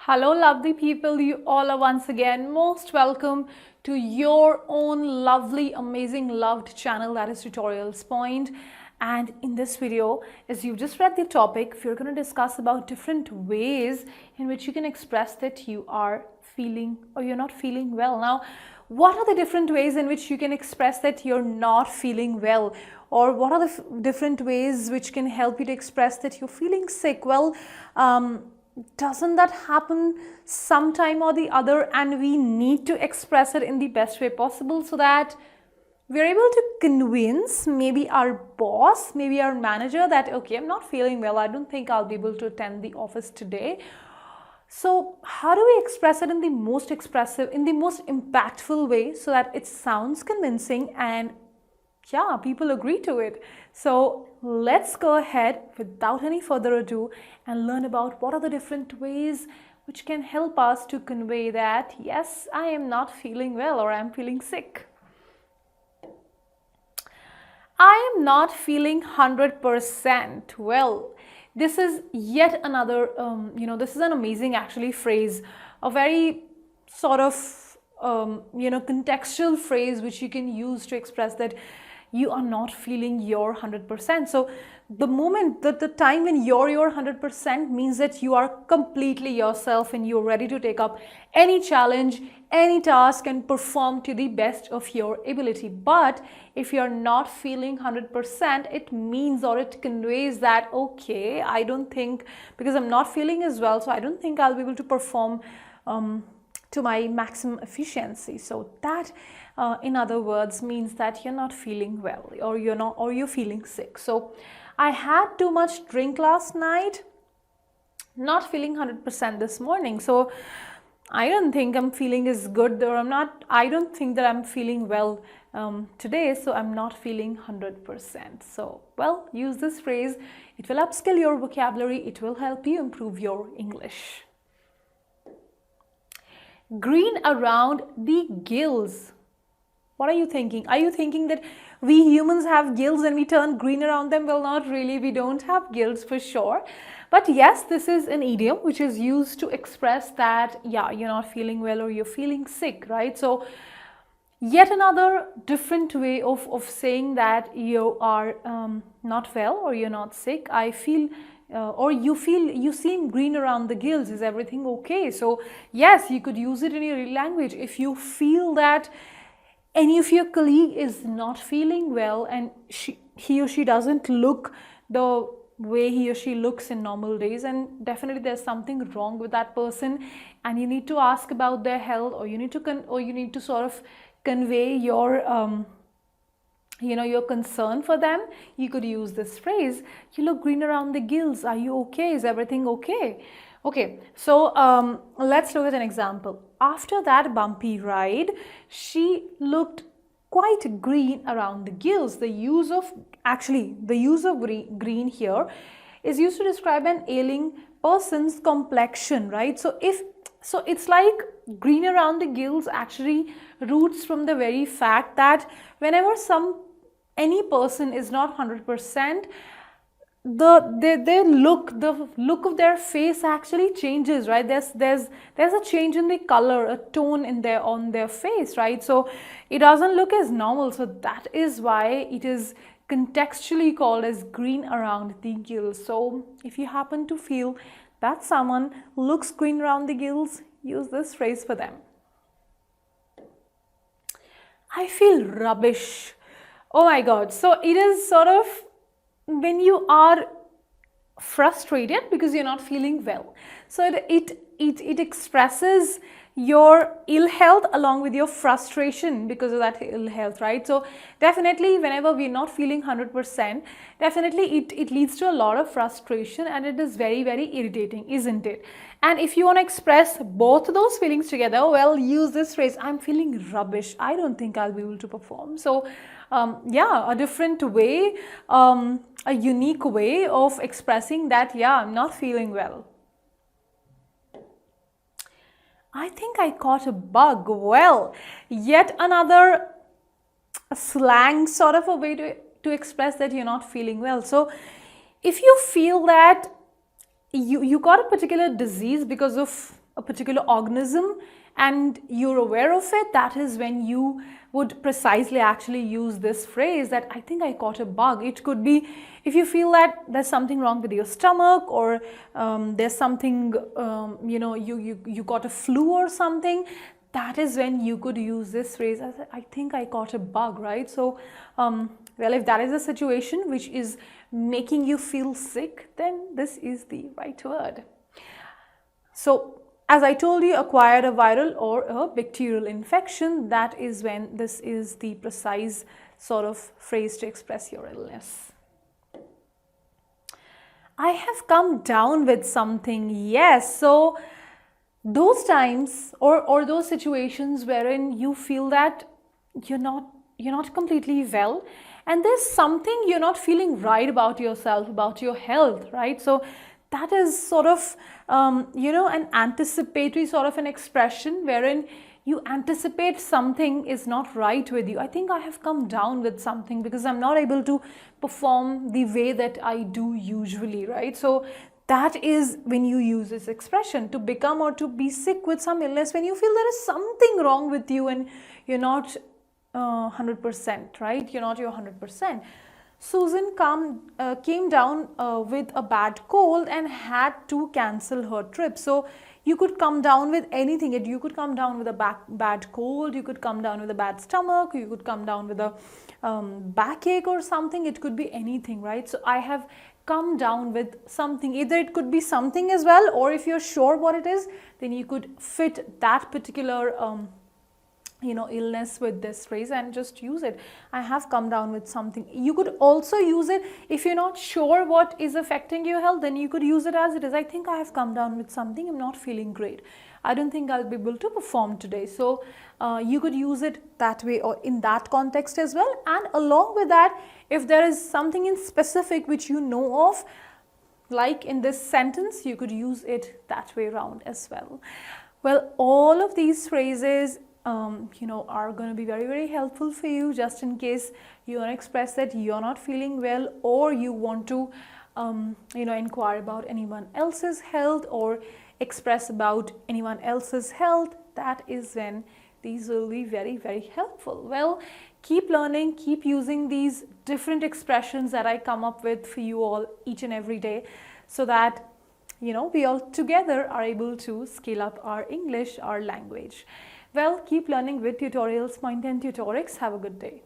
Hello, lovely people. You all are once again most welcome to your own lovely, amazing, loved channel, that is Tutorials Point. And in this video, as you've just read the topic, we're going to discuss about different ways in which you can express that you are feeling or you're not feeling well. Now, what are the different ways in which you can express that you're not feeling well? Or what are the different ways which can help you to express that you're feeling sick? Well, doesn't that happen sometime or the other, and we need to express it in the best way possible so that we're able to convince maybe our boss, maybe our manager that, okay, I'm not feeling well, I don't think I'll be able to attend the office today. So how do we express it in the most expressive, in the most impactful way so that it sounds convincing and yeah, people agree to it? So let's go ahead without any further ado and learn about what are the different ways which can help us to convey that, yes, I am not feeling well or I'm feeling sick. I am not feeling 100%. Well, this is yet another, this is an amazing actually phrase, a very sort of, contextual phrase which you can use to express that you are not feeling your 100%. So the moment that the time when you're your 100% means that you are completely yourself and you're ready to take up any challenge, any task and perform to the best of your ability. But if you're not feeling 100%, it means or it conveys that, okay, I don't think, because I'm not feeling as well, so I don't think I'll be able to perform to my maximum efficiency. So that in other words means that you're not feeling well or you're feeling sick. So I had too much drink last night, not feeling 100% this morning. So I don't think I'm feeling as good, or I don't think that I'm feeling well today, so I'm not feeling 100%. So, well, use this phrase. It will upskill your vocabulary. It will help you improve your English. Green around the gills. What are you thinking? Are you thinking that we humans have gills and we turn green around them? Well, not really. We don't have gills for sure. But yes, this is an idiom which is used to express that, yeah, you're not feeling well or you're feeling sick, right? So yet another different way of saying that you are not well or you're not sick. I feel or you seem green around the gills. Is everything okay? So yes, you could use it in your real language. If you feel that any of your colleague is not feeling well and he or she doesn't look the way he or she looks in normal days, and definitely there's something wrong with that person and you need to ask about their health, or you need to sort of convey your your concern for them, you could use this phrase, you look green around the gills, are you okay, is everything okay? Okay, so let's look at an example. After that bumpy ride, she looked quite green around the gills. The use of green here is used to describe an ailing person's complexion, right? So it's like green around the gills actually roots from the very fact that whenever any person is not 100%, the look of their face actually changes, right? There's a change in the color, a tone on their face, right? So it doesn't look as normal. So that is why it is contextually called as green around the gills. So if you happen to feel that someone looks green around the gills, use this phrase for them. I feel rubbish. Oh my God. So it is sort of when you are frustrated because you're not feeling well. So it expresses your ill health along with your frustration because of that ill health, right? So definitely whenever we're not feeling 100%, definitely it leads to a lot of frustration and it is very, very irritating, isn't it? And if you want to express both those feelings together, well, use this phrase, I'm feeling rubbish, I don't think I'll be able to perform. So yeah, a different way, a unique way of expressing that, yeah, I'm not feeling well. I think I caught a bug. Well, yet another slang sort of a way to express that you're not feeling well. So if you feel that you got a particular disease because of a particular organism and you're aware of it, that is when you would precisely actually use this phrase that I think I caught a bug. It could be if you feel that there's something wrong with your stomach, or there's something, you got a flu or something. That is when you could use this phrase as I think I caught a bug, right? So, well, if that is a situation which is making you feel sick, then this is the right word. So, as I told you, acquired a viral or a bacterial infection, that is when this is the precise sort of phrase to express your illness. I have come down with something. Yes, so those times or those situations wherein you feel that you're not completely well, and there's something you're not feeling right about yourself, about your health, right? So that is sort of an anticipatory sort of an expression wherein you anticipate something is not right with you. I think I have come down with something because I'm not able to perform the way that I do usually, right? So that is when you use this expression, to become or to be sick with some illness, when you feel there is something wrong with you and you're not 100%, right? You're not your 100%. Susan came down with a bad cold and had to cancel her trip. So you could come down with anything. You could come down with a bad cold, you could come down with a bad stomach, you could come down with a backache or something. It could be anything, right? So I have come down with something. Either it could be something as well, or if you're sure what it is, then you could fit that particular illness with this phrase and just use it. I have come down with something. You could also use it if you're not sure what is affecting your health, then you could use it as it is. I think I have come down with something. I'm not feeling great. I don't think I'll be able to perform today. So you could use it that way or in that context as well. And along with that, if there is something in specific which you know of, like in this sentence, you could use it that way around as well. Well, all of these phrases are going to be very, very helpful for you, just in case you want to express that you're not feeling well, or you want to inquire about anyone else's health or express about anyone else's health. That is when these will be very, very helpful. Well, keep learning, keep using these different expressions that I come up with for you all each and every day, so that we all together are able to scale up our English, our language. Well, keep learning with Tutorials Point and Tutorix. Have a good day.